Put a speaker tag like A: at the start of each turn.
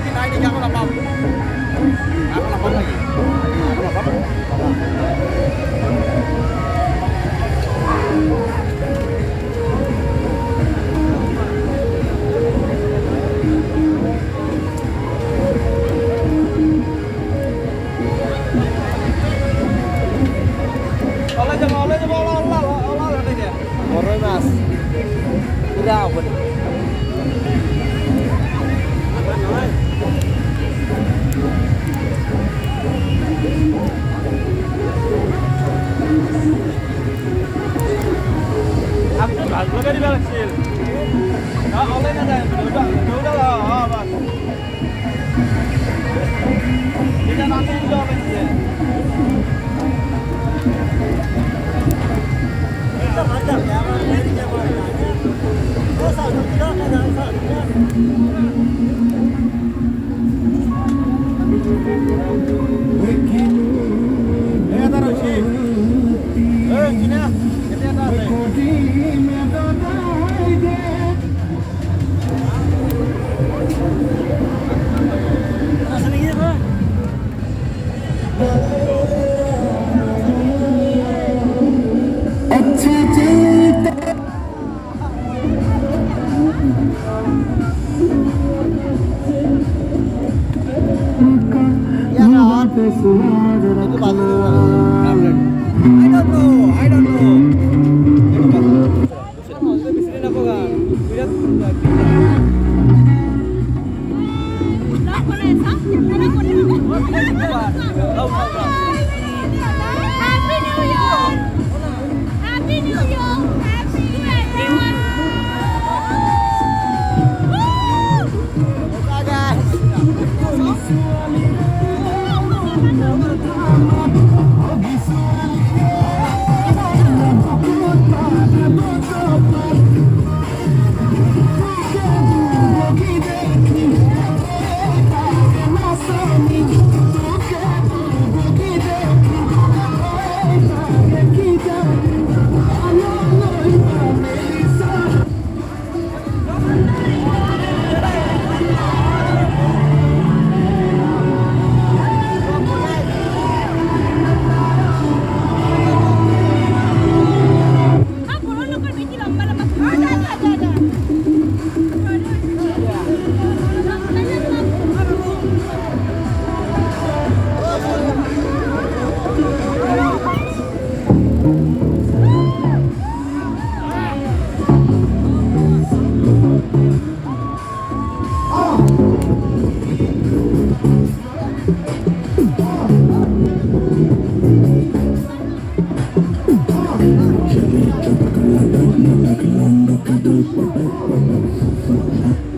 A: kinain di ako lapap. Ako lapap lagi. Ako lapap. Oleh aja, olah nanti dia. Moroy mas. Tidak apa nih. Aku tuh lagu lagi di balik sih. Nah, oleh aja. Udah lah, bang. Kita nanti juga aja. Mantap ya, mainnya boleh. Oh, satu tidak ada satu. Taruh sih. Sini ah. Kita atas. Rasanya gini, Bang. Itu batu. I don't know. Itu batu. Mau kita bisikin apa kan? Lihat
B: Happy New Year! Happy New Year! Happy New Year, everyone!
A: Oke guys.
C: Like a